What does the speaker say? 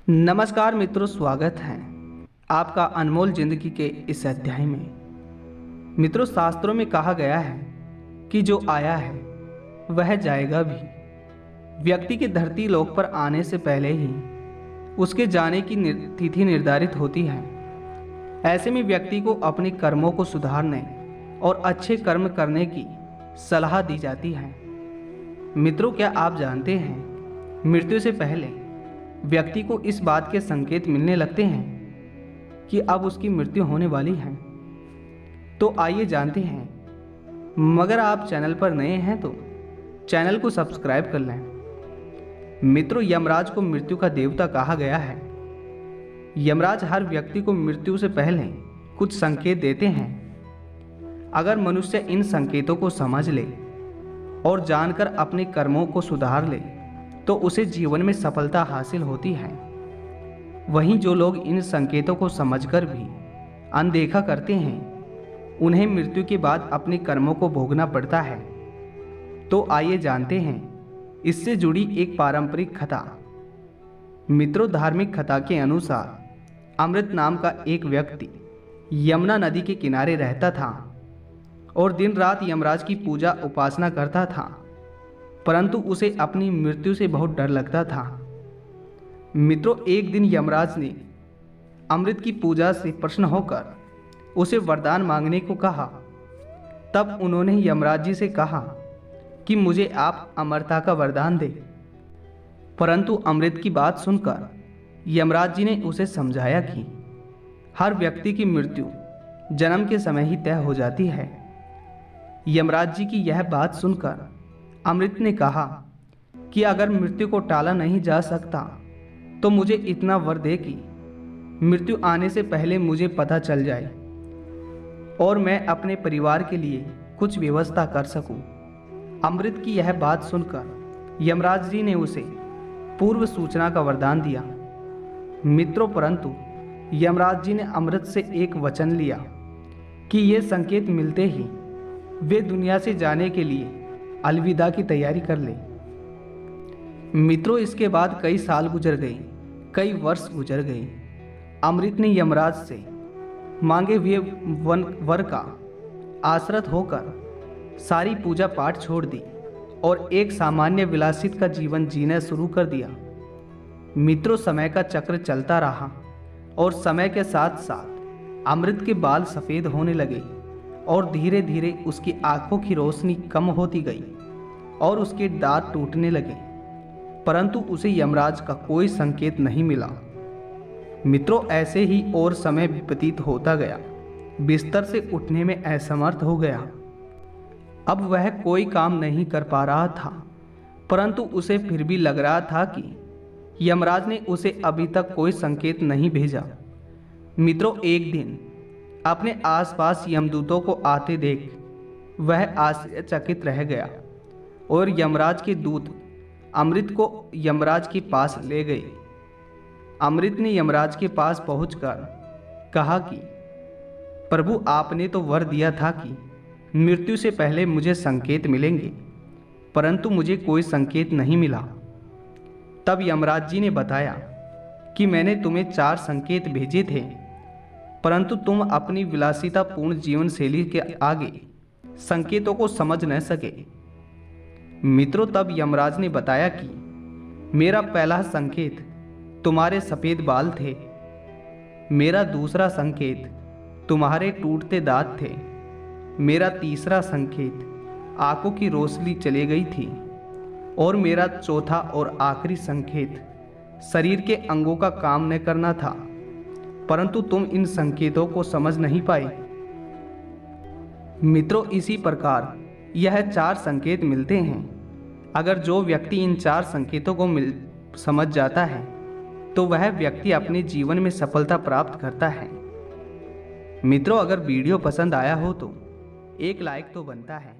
नमस्कार मित्रों, स्वागत है आपका अनमोल जिंदगी के इस अध्याय में। मित्रों, शास्त्रों में कहा गया है कि जो आया है वह जाएगा भी। व्यक्ति के धरती लोक पर आने से पहले ही उसके जाने की तिथि निर्धारित होती है। ऐसे में व्यक्ति को अपने कर्मों को सुधारने और अच्छे कर्म करने की सलाह दी जाती है। मित्रों, क्या आप जानते हैं मृत्यु से पहले व्यक्ति को इस बात के संकेत मिलने लगते हैं कि अब उसकी मृत्यु होने वाली है? तो आइए जानते हैं। मगर आप चैनल पर नए हैं तो चैनल को सब्सक्राइब कर लें। मित्रों, यमराज को मृत्यु का देवता कहा गया है। यमराज हर व्यक्ति को मृत्यु से पहले कुछ संकेत देते हैं। अगर मनुष्य इन संकेतों को समझ ले और जानकर अपने कर्मों को सुधार ले तो उसे जीवन में सफलता हासिल होती है। वहीं जो लोग इन संकेतों को समझकर भी अनदेखा करते हैं, उन्हें मृत्यु के बाद अपने कर्मों को भोगना पड़ता है। तो आइए जानते हैं इससे जुड़ी एक पारंपरिक कथा। मित्रों, धार्मिक कथा के अनुसार अमृत नाम का एक व्यक्ति यमुना नदी के किनारे रहता था और दिन रात यमराज की पूजा उपासना करता था, परंतु उसे अपनी मृत्यु से बहुत डर लगता था। मित्रों, एक दिन यमराज ने अमृत की पूजा से प्रसन्न होकर उसे वरदान मांगने को कहा। तब उन्होंने यमराज जी से कहा कि मुझे आप अमरता का वरदान दें। परंतु अमृत की बात सुनकर यमराज जी ने उसे समझाया कि हर व्यक्ति की मृत्यु जन्म के समय ही तय हो जाती है। यमराज जी की यह बात सुनकर अमृत ने कहा कि अगर मृत्यु को टाला नहीं जा सकता तो मुझे इतना वर दे कि मृत्यु आने से पहले मुझे पता चल जाए और मैं अपने परिवार के लिए कुछ व्यवस्था कर सकूं। अमृत की यह बात सुनकर यमराज जी ने उसे पूर्व सूचना का वरदान दिया। मित्रों, परंतु यमराज जी ने अमृत से एक वचन लिया कि ये संकेत मिलते ही वे दुनिया से जाने के लिए अलविदा की तैयारी कर ले। मित्रों, इसके बाद कई साल गुजर गए, कई वर्ष गुजर गए। अमृत ने यमराज से मांगे हुए वर का आश्रित होकर सारी पूजा पाठ छोड़ दी और एक सामान्य विलासित का जीवन जीना शुरू कर दिया। मित्रों, समय का चक्र चलता रहा और समय के साथ साथ अमृत के बाल सफ़ेद होने लगे और धीरे धीरे उसकी आंखों की रोशनी कम होती गई और उसके दांत टूटने लगे, परंतु उसे यमराज का कोई संकेत नहीं मिला। मित्रों, ऐसे ही और समय व्यतीत होता गया। बिस्तर से उठने में असमर्थ हो गया। अब वह कोई काम नहीं कर पा रहा था, परंतु उसे फिर भी लग रहा था कि यमराज ने उसे अभी तक कोई संकेत नहीं भेजा। मित्रों, एक दिन अपने आसपास यमदूतों को आते देख वह आश्चर्यचकित रह गया और यमराज के दूत अमृत को यमराज के पास ले गए। अमृत ने यमराज के पास पहुंचकर कहा कि प्रभु, आपने तो वर दिया था कि मृत्यु से पहले मुझे संकेत मिलेंगे, परंतु मुझे कोई संकेत नहीं मिला। तब यमराज जी ने बताया कि मैंने तुम्हें 4 संकेत भेजे थे, परंतु तुम अपनी विलासितापूर्ण जीवन शैली के आगे संकेतों को समझ न सके। मित्रों, तब यमराज ने बताया कि मेरा पहला संकेत तुम्हारे सफ़ेद बाल थे, मेरा दूसरा संकेत तुम्हारे टूटते दांत थे, मेरा तीसरा संकेत आंखों की रोशनी चली गई थी और मेरा चौथा और आखिरी संकेत शरीर के अंगों का काम न करना था, परंतु तुम इन संकेतों को समझ नहीं पाए। मित्रों, इसी प्रकार यह 4 संकेत मिलते हैं। अगर जो व्यक्ति इन 4 संकेतों को समझ जाता है तो वह व्यक्ति अपने जीवन में सफलता प्राप्त करता है। मित्रों, अगर वीडियो पसंद आया हो तो एक लाइक तो बनता है।